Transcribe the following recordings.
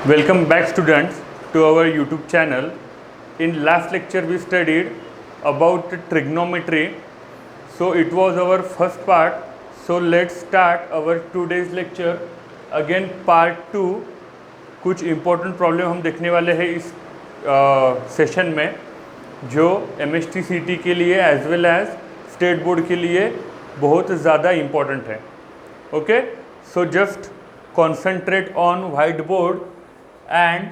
Welcome back students to our YouTube channel. In last lecture we studied about trigonometry. So it was our first part. So let's start our today's lecture. Again part 2. कुछ important problem हम देखने वाले हैं इस session में जो MSTCT के लिए as well as state board के लिए बहुत ज़्यादा इम्पोर्टेंट है. Okay, so just concentrate on white board and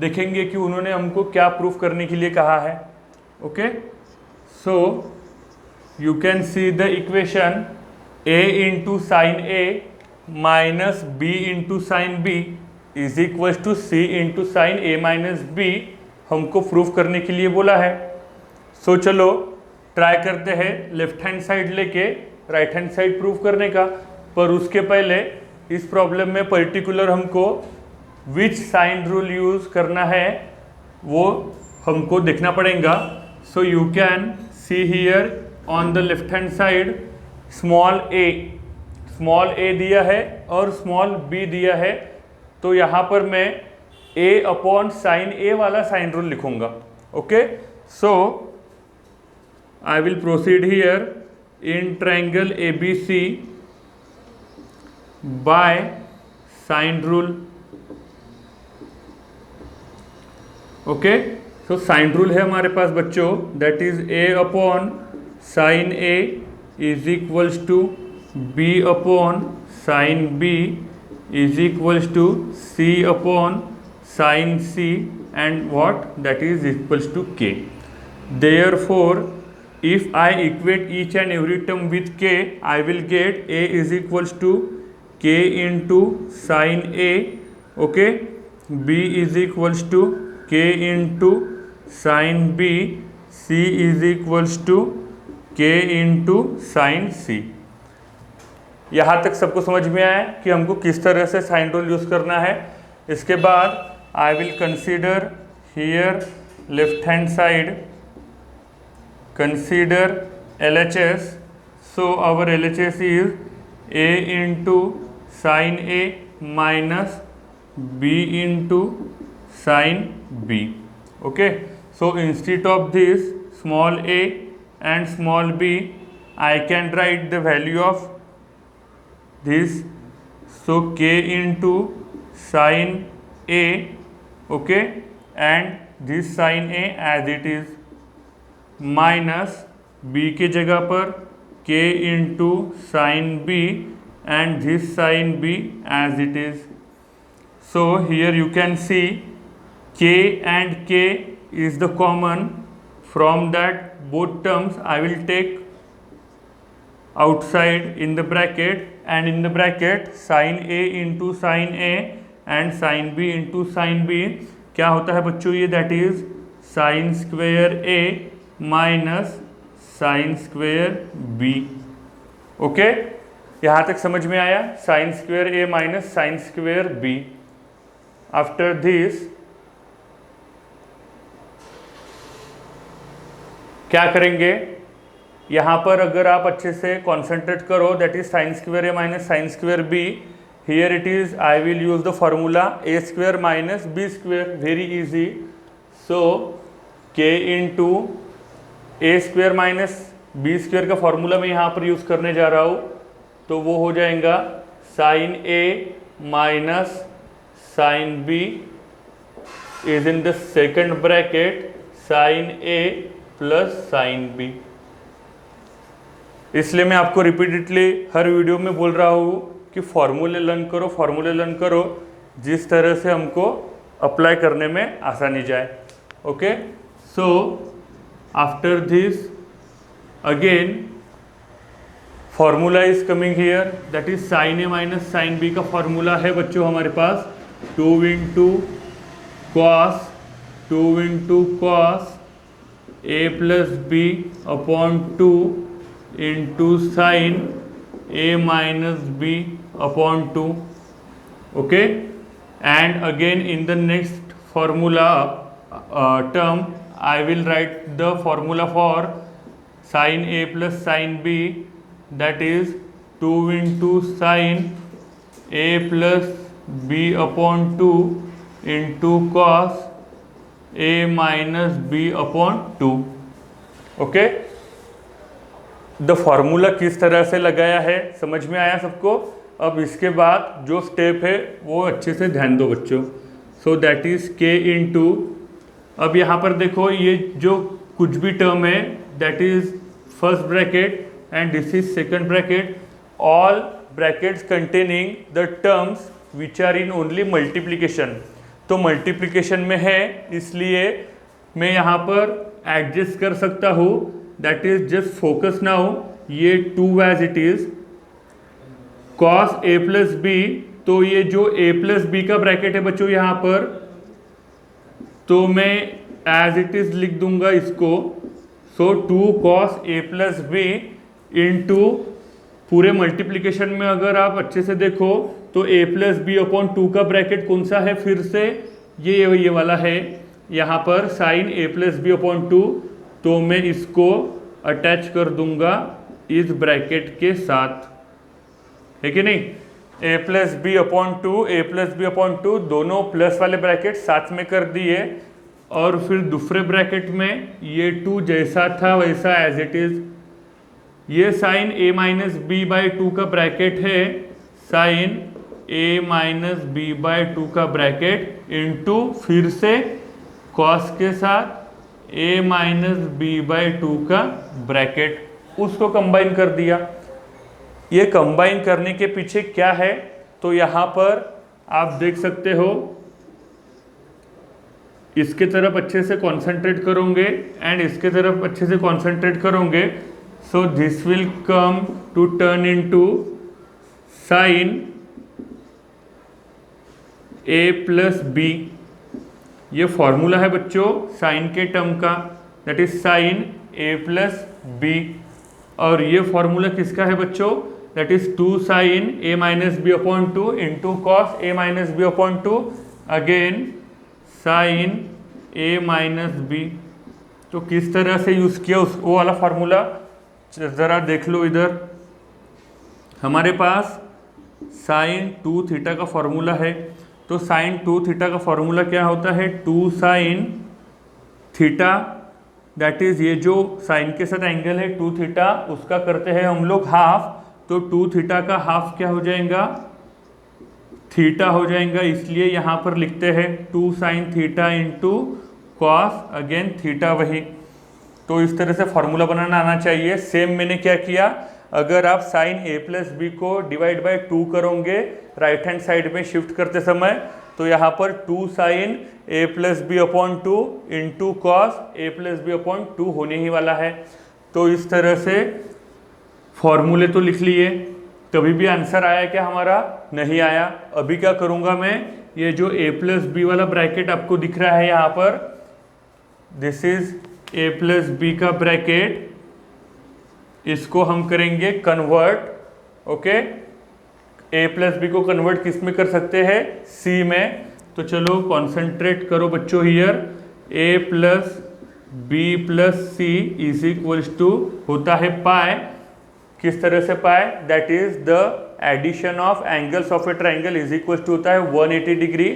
देखेंगे कि उन्होंने हमको क्या प्रूफ करने के लिए कहा है. Okay, so you can see the equation a into sine A minus B into sine B is equal to C into sine A minus B हमको प्रूफ करने के लिए बोला है. सो चलो ट्राई करते हैं लेफ्ट हैंड साइड लेके राइट हैंड साइड प्रूफ करने का. पर उसके पहले इस प्रॉब्लम में पर्टिकुलर हमको विच साइन रूल यूज़ करना है वो हमको देखना पड़ेगा. So you can see here on the left hand side small a दिया है और स्मॉल बी दिया है. तो यहाँ पर मैं a अपॉन साइन ए वाला साइन रूल लिखूंगा. Okay, so I will proceed here in triangle ABC by sine rule. Okay, so sine rule है हमारे पास बच्चों, that is a upon sine A is equals to b upon sine b is equals to c upon sine c and what that is equals to k. Therefore if I equate each and every term with k, I will get a is equals to k into sin a. Okay, b is equals to k into sin b, c is equals to k into sin c. यहाँ तक सबको समझ में आया कि हमको किस तरह से साइन रूल यूज़ करना है. इसके बाद I will consider here left hand side, consider LHS. So our LHS is a into sin a minus b into sin b. Okay, so instead of this small a and small b, I can write the value of this. So k into sin a, okay, and this sin a as it is minus b के जगह पर k into sin b and this sin b as it is. So here you can see k and k is the common. From that both terms I will take outside in the bracket, and in the bracket sin a into sin a and sine B into sine B क्या होता है बच्चों, ये that is sine square A minus sine square B. Okay, यहाँ तक समझ में आया, sine square A minus sine square B. After this क्या करेंगे, यहाँ पर अगर आप अच्छे से कॉन्सेंट्रेट करो, that is sine square A minus sine square B. Here it is, I will use the formula a square minus b square, very easy. So k into a square minus b square का formula मैं यहाँ पर use करने जा रहा हूँ. तो वो हो जाएगा sine a minus sine b is in the second bracket sine a plus sine b. इसलिए मैं आपको रिपीटेडली हर वीडियो में बोल रहा हूँ कि फॉर्मूले लर्न करो जिस तरह से हमको अप्लाई करने में आसानी जाए. Okay, so after this again formula is coming here, that is sine A minus sine B का फॉर्मूला है बच्चों हमारे पास 2 into cos A plus B upon 2 into sine a minus b upon 2. Okay, and again in the next formula term I will write the formula for sin a plus sin b, that is 2 into sin a plus B upon two into cos A minus B upon two. Okay, the formula किस तरह से लगाया है समझ में आया सबको। अब इसके बाद जो स्टेप है वो अच्छे से ध्यान दो बच्चों। सो दैट इज के इंटू, अब यहाँ पर देखो ये जो कुछ भी टर्म है that is first bracket and this is second bracket, all brackets containing the terms which are in only multiplication. तो मल्टीप्लीकेशन में है इसलिए मैं यहाँ पर एडजस्ट कर सकता हूँ, that is just focus now, ये 2 as it is cos A plus B, तो ये जो ए प्लस बी का ब्रैकेट है बच्चों यहाँ पर, तो मैं एज इट इज लिख दूंगा इसको। सो 2 cos A plus B into पूरे मल्टीप्लीकेशन में अगर आप अच्छे से देखो तो ए प्लस बी अपॉन 2 का ब्रैकेट कौन सा है, फिर से ये वाला है यहाँ पर sign A plus B upon 2, तो मैं इसको अटैच कर दूंगा इस ब्रैकेट के साथ, है कि नहीं। ए प्लस बी अपॉन 2, ए प्लस बी अपॉन 2 दोनों प्लस वाले ब्रैकेट साथ में कर दिए, और फिर दूसरे ब्रैकेट में ये 2 जैसा था वैसा एज इट इज, ये sine A minus B by 2 का ब्रैकेट है, sine A minus B by 2 का ब्रैकेट इंटू फिर से कॉस के साथ ए माइनस बी बाई 2 का ब्रैकेट, उसको कंबाइन कर दिया। ये कंबाइन करने के पीछे क्या है, तो यहाँ पर आप देख सकते हो, इसके तरफ अच्छे से कॉन्सेंट्रेट करोगे एंड इसके तरफ अच्छे से कॉन्सेंट्रेट करोगे, so this will come to turn into sine A plus B. ये फॉर्मूला है बच्चों साइन के टर्म का, that is sine A plus B, और ये फॉर्मूला किसका है बच्चों, that is 2 sine A minus B upon 2 into cos A minus B upon 2 again sine A minus B. तो किस तरह से यूज़ किया उस वो वाला फार्मूला ज़रा देख लो। इधर हमारे पास साइन 2 थीटा का फॉर्मूला है, तो साइन 2 थीटा का फॉर्मूला क्या होता है, 2 साइन थीटा, दैट इज ये जो साइन के साथ एंगल है 2 थीटा, उसका करते हैं हम लोग हाफ, तो 2 थीटा का हाफ क्या हो जाएगा, थीटा हो जाएगा, इसलिए यहाँ पर लिखते हैं 2 sine theta into cos again theta वही। तो इस तरह से फॉर्मूला बनाना आना चाहिए। सेम मैंने क्या किया, अगर आप साइन ए प्लस बी को डिवाइड बाय 2 करोगे राइट हैंड साइड में शिफ्ट करते समय, तो यहाँ पर 2 sine A plus B upon 2 into cos A plus B upon 2 होने ही वाला है। तो इस तरह से फॉर्मूले तो लिख लिए, कभी भी आंसर आया क्या हमारा, नहीं आया। अभी क्या करूँगा मैं, ये जो ए प्लस बी वाला ब्रैकेट आपको दिख रहा है यहाँ पर, this is A plus B का ब्रैकेट, इसको हम करेंगे convert. Okay, A plus B को कन्वर्ट किस में कर सकते हैं, सी में। तो चलो कॉन्सेंट्रेट करो बच्चों here, A plus B plus C is equals to होता है पाई। किस तरह से pi, that is the addition of angles of a triangle is equals to होता है 180 degree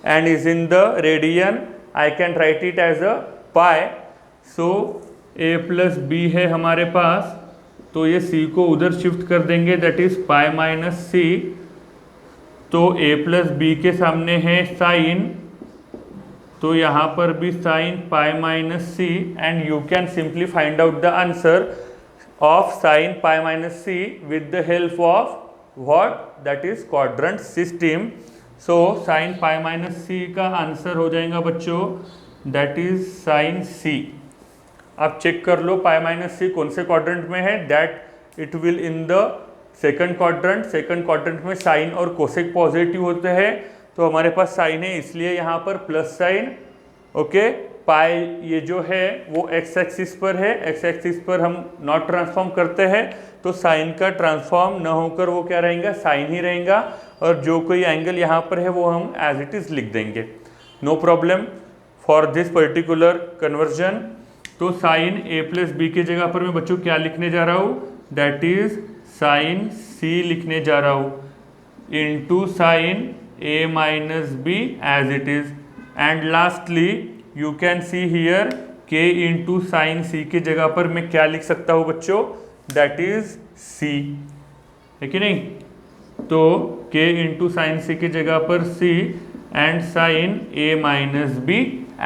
and is in the radian, I can write it as a pi. So A plus B है हमारे पास, तो ये सी को उधर शिफ्ट कर देंगे, दैट इज पाई माइनस सी। तो ए प्लस बी के सामने है साइन, तो यहाँ पर भी sine pi minus C, and you can simply find out the answer of sine pi minus C with the help of what, that is quadrant system. So sine pi minus C का answer हो जाएगा बच्चों, that is sine सी। आप check कर लो पाई minus सी कौन से quadrant में है, that it will in the second quadrant. Second quadrant में साइन और कोसेक पॉजिटिव होते हैं, तो हमारे पास साइन है इसलिए यहाँ पर प्लस साइन। ओके, पाई ये जो है वो एक्स एक्सिस पर है, एक्स एक्सिस पर हम नॉट ट्रांसफॉर्म करते हैं, तो साइन का ट्रांसफॉर्म न होकर वो क्या रहेगा, साइन ही रहेगा, और जो कोई एंगल यहाँ पर है वो हम एज इट इज लिख देंगे, no problem for this particular conversion. तो साइन ए प्लस बी की जगह पर मैं बच्चों क्या लिखने जा रहा हूँ, दैट इज साइन सी लिखने जा रहा हूँ, into sine a minus b as it is, and lastly you can see here k into sin c की जगह पर मैं क्या लिख सकता हूँ बच्चों, that is c, है कि नहीं। तो k into sin c की जगह पर c and sin a minus b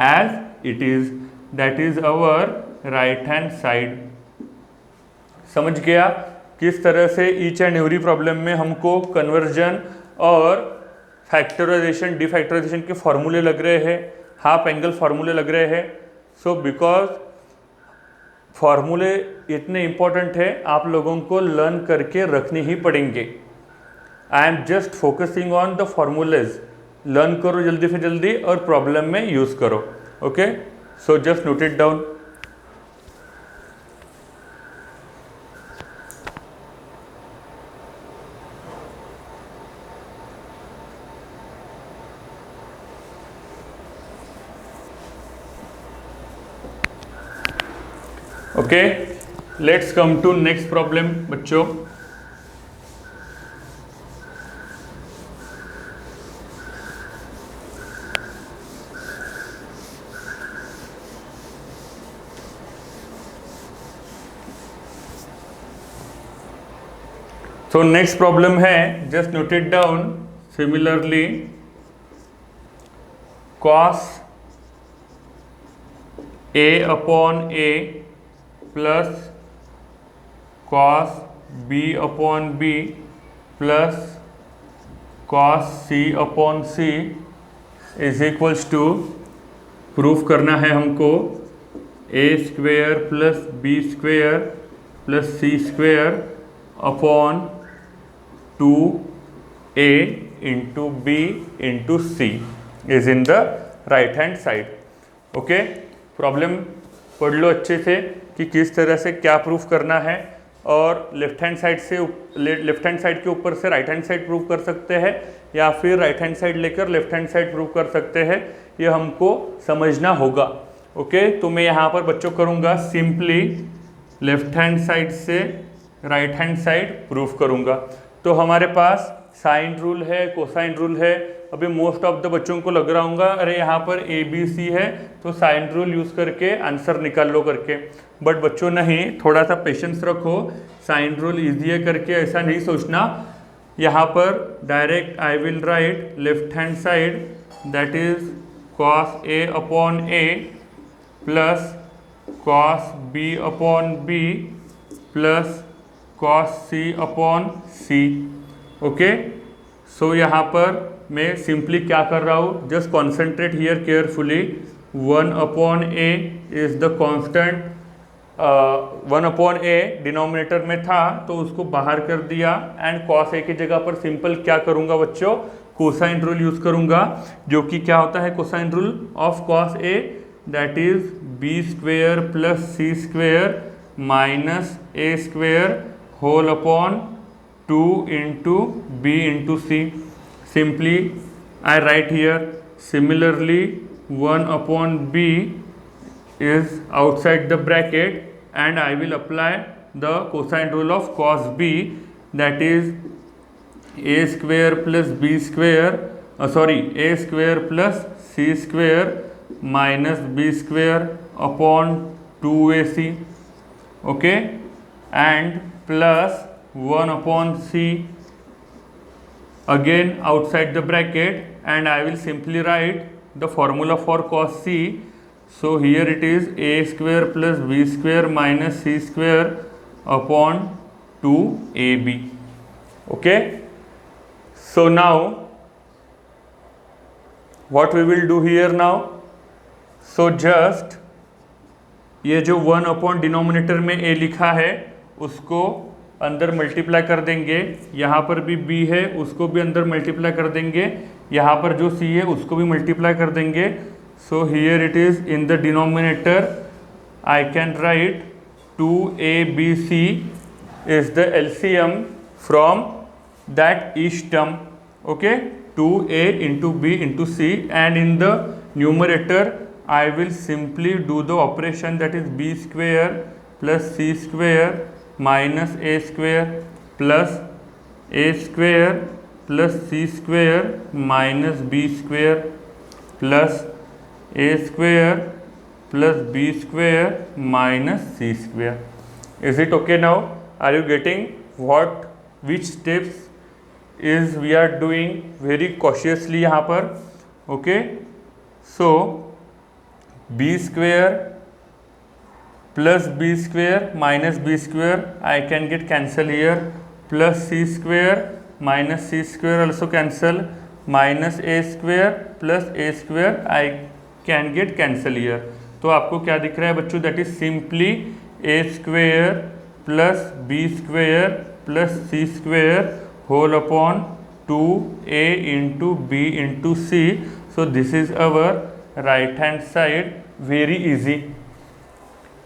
as it is, that is our right hand side। समझ गया किस तरह से ईच एंड एवरी प्रॉब्लम में हमको कन्वर्जन और फैक्टराइजेशन डिफैक्टराइजेशन के फॉर्मूले लग रहे हैं, हाफ एंगल फॉर्मूले लग रहे हैं। सो बिकॉज फॉर्मूले इतने इंपॉर्टेंट है आप लोगों को लर्न करके रखने ही पड़ेंगे। I am just focusing on the formulas, learn करो जल्दी से जल्दी और प्रॉब्लम में यूज करो। Okay, so just note it down. Okay, let's come to next problem बच्चों। तो नेक्स्ट प्रॉब्लम है, just note it down. Similarly cos a upon a plus cos b upon b plus cos c upon c is equals to, proof करना है हमको a square plus b square plus c square upon 2a into b into c is in the right hand side. Okay, problem पढ़ लो अच्छे से कि किस तरह से क्या प्रूफ करना है, और लेफ्ट हैंड साइड से लेफ्ट हैंड साइड के ऊपर से राइट हैंड साइड प्रूफ कर सकते हैं या फिर राइट हैंड साइड लेकर लेफ्ट हैंड साइड प्रूफ कर सकते हैं, ये हमको समझना होगा। ओके, तो मैं यहाँ पर बच्चों करूँगा सिंपली लेफ्ट हैंड साइड से राइट हैंड साइड प्रूफ करूँगा। तो हमारे पास साइन रूल है, कोसाइन रूल है। अभी मोस्ट ऑफ द बच्चों को लग रहा होगा अरे यहाँ पर ए बी सी है तो साइन रूल यूज़ करके आंसर निकाल लो करके, बट बच्चों नहीं, थोड़ा सा पेशेंस रखो। साइन रूल ईजी है करके ऐसा नहीं सोचना। यहाँ पर direct I will write left hand side that is cos a upon a plus cos b upon b plus cos c upon c। Okay, so यहाँ पर मैं सिंपली क्या कर रहा हूँ, just concentrate here carefully. 1 upon a is the constant, 1 upon a denominator में था तो उसको बाहर कर दिया, एंड cos a की जगह पर सिंपल क्या करूँगा बच्चों, कोसाइन रूल यूज़ करूँगा, जो कि क्या होता है cosine rule of cos a, that is b square plus c square minus a square whole upon 2 into b into c। Simply I write here, similarly 1 upon b is outside the bracket and I will apply the cosine rule of cos b, that is a square plus b square a square plus c square minus b square upon 2ac, okay, and plus 1 upon c again outside the bracket, and I will simply write the formula for cos c. So here it is a square plus b square minus c square upon 2ab. Okay, so now what we will do here now, so just ये जो 1 upon denominator में a लिखा है उसको अंदर multiply कर देंगे, यहाँ पर भी b है उसको भी अंदर मल्टीप्लाई कर देंगे, यहाँ पर जो c है उसको भी मल्टीप्लाई कर देंगे। So here it is in the denominator I can write 2abc is the LCM from that each term. Okay, 2a into b into c, and in the numerator I will simply do the operation that is b square plus c square minus a square plus plus C square minus B square plus A square plus B square minus C square. Is it okay now? Are you getting which steps is we are doing very cautiously यहाँ पर? Okay, so b square plus b square minus b square I can get cancel here, plus c square minus c square also cancel, minus a square plus a square I can get cancel here. तो आपको क्या दिख रहा है बच्चों? That is simply a square plus b square plus c square whole upon 2a into b into c. So this is our right hand side. Very easy.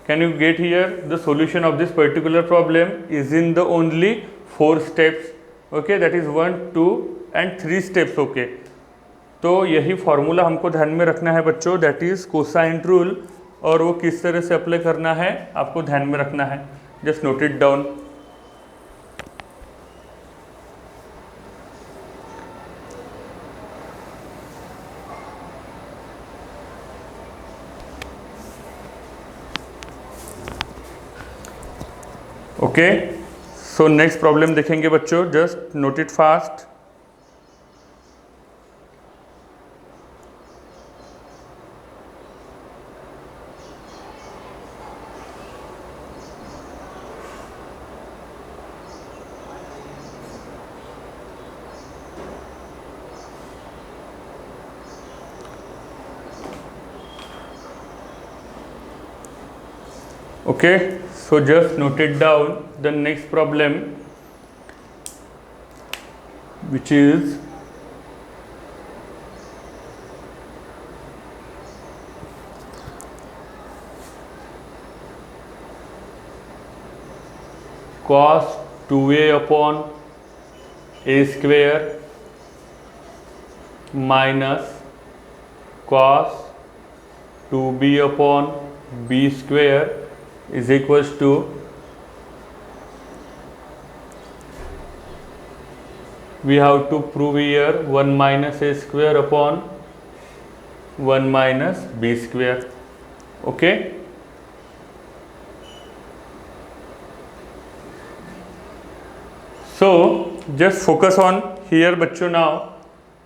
Can you get here? The solution of this particular problem is in the only 4 steps. Okay, that is 1, 2 and 3 steps. Okay, तो यही formula हमको ध्यान में रखना है बच्चों, that is cosine rule. और वो किस तरह से अप्लाई करना है आपको ध्यान में रखना है. Just note it down. Okay, so next problem देखेंगे बच्चों. Just note it fast. Okay, so just note it down. The next problem, which is cos 2a upon a square minus cos 2b upon b square is equals to we have to prove here 1 minus a square upon 1 minus b square. Okay, so just focus on here बच्चों now.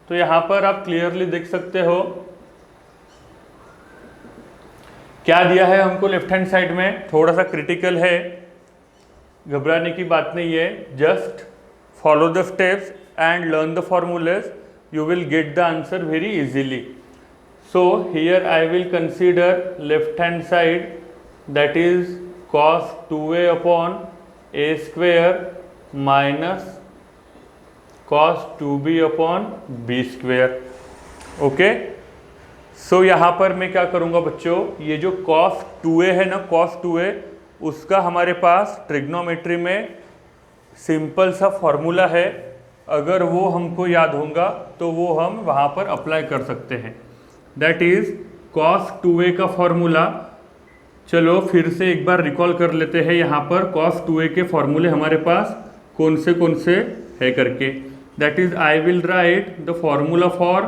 तो यहाँ पर आप clearly देख सकते हो क्या दिया है हमको लेफ्ट हैंड साइड में. थोड़ा सा क्रिटिकल है, घबराने की बात नहीं है. Just follow the steps and learn the formulas. You will get the answer very easily. So here I will consider left hand side, that is cos 2a upon a square minus cos 2b upon b square. Okay, so यहाँ पर मैं क्या करूँगा बच्चों, ये जो cos 2a है ना, cos 2a, उसका हमारे पास ट्रिग्नोमेट्री में सिंपल सा फॉर्मूला है. अगर वो हमको याद होगा तो वो हम वहाँ पर अप्लाई कर सकते हैं. दैट इज cos 2a का फॉर्मूला. चलो फिर से एक बार रिकॉल कर लेते हैं. यहाँ पर cos 2a के फॉर्मूले हमारे पास कौन से है करके. That is I will right the formula for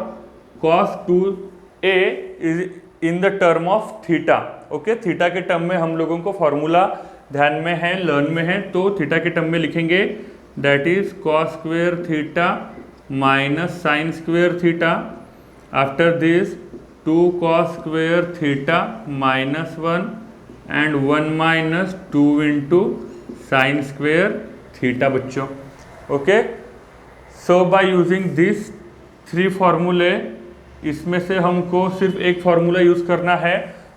cos 2a is in the term of theta. Okay, theta के टर्म में हम लोगों को फॉर्मूला ध्यान में है, लर्न में है, तो थीटा के टर्म में लिखेंगे. That is cos square theta minus sine square theta. After this 2 cos square theta minus 1 and 1 minus 2 into sine square theta बच्चों. Okay, so by using this 3 फॉर्मूले, इसमें से हमको सिर्फ एक फार्मूला यूज़ करना है,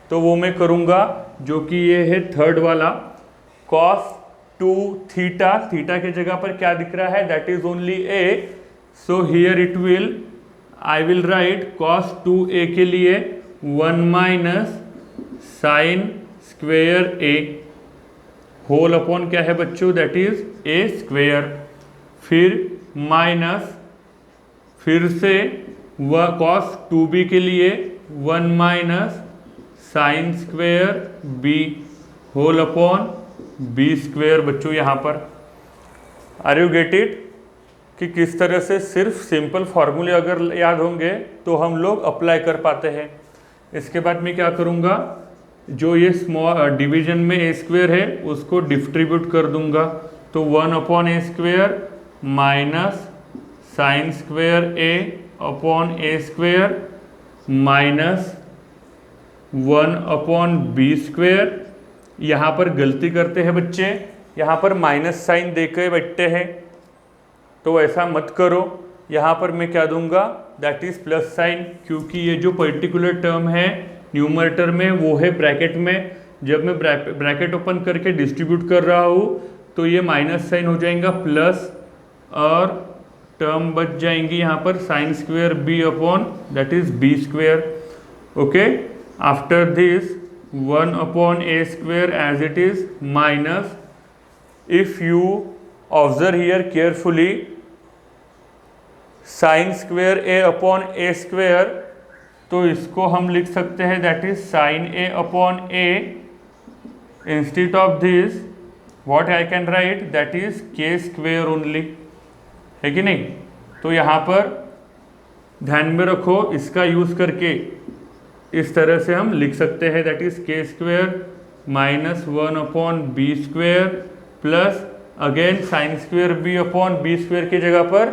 तो वो मैं करूँगा, जो कि ये है थर्ड वाला. cos 2 थीटा, थीटा के जगह पर क्या दिख रहा है, that is only a. So here it will, I will write cos 2a के लिए 1 minus sine square a whole upon क्या है बच्चों, दैट इज a स्क्वेयर. फिर माइनस फिर से cos 2b के लिए 1 minus sine square b whole upon b square बच्चों. यहाँ पर आर यू गेट इट? कि किस तरह से सिर्फ सिंपल फार्मूले अगर याद होंगे तो हम लोग अप्लाई कर पाते हैं। इसके बाद मैं क्या करूँगा, जो ये स्मॉल डिवीजन में ए स्क्वेयर है उसको डिस्ट्रीब्यूट कर दूंगा। तो 1/a² minus sine square a/a² minus 1/b²। यहाँ पर गलती करते हैं बच्चे, यहाँ पर माइनस साइन देके बैठते हैं, तो ऐसा मत करो। यहाँ पर मैं क्या दूंगा, दैट इज प्लस साइन, क्योंकि ये जो पर्टिकुलर टर्म है न्यूमरेटर में वो है ब्रैकेट में। जब मैं ब्रैकेट ओपन करके डिस्ट्रीब्यूट कर रहा हूँ तो ये माइनस साइन हो जाएगा प्लस, और टर्म बच जाएंगी यहाँ पर sine square b/, is b²। Okay, after this 1/a² as it is minus, if you observe here carefully, sine square a/a², तो इसको हम लिख सकते हैं that is sine a/a। Instead of this what I can write, that is k² only, है कि नहीं। तो यहाँ पर ध्यान में रखो, इसका यूज करके इस तरह से हम लिख सकते हैं that is k² minus 1/b² plus again sine square b/b² की जगह पर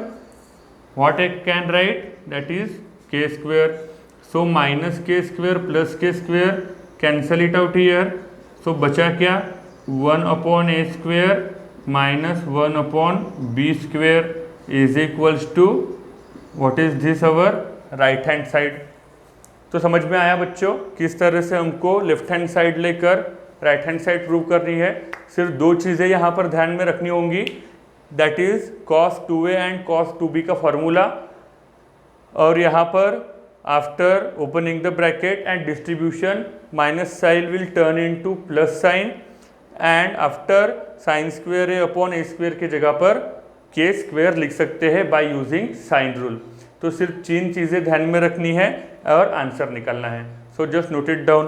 what I can write, that is k²। So minus k² plus k² cancel it out here. So बचा क्या, 1/a² minus 1/b² is equals to what is this, our right hand side. तो समझ में आया बच्चों किस तरह से हमको लेफ्ट हैंड साइड लेकर राइट हैंड साइड प्रूव करनी है। सिर्फ दो चीज़ें यहाँ पर ध्यान में रखनी होंगी, that is cos 2a and cos 2b का फॉर्मूला, और यहाँ पर after opening the bracket and distribution minus sine will turn into plus sine, एंड आफ्टर साइन स्क्वेयर a/a² की जगह पर k² लिख सकते हैं बाय यूजिंग साइन रूल। तो सिर्फ 3 चीज़ें ध्यान में रखनी है और आंसर निकालना है। सो जस्ट नोट इट डाउन।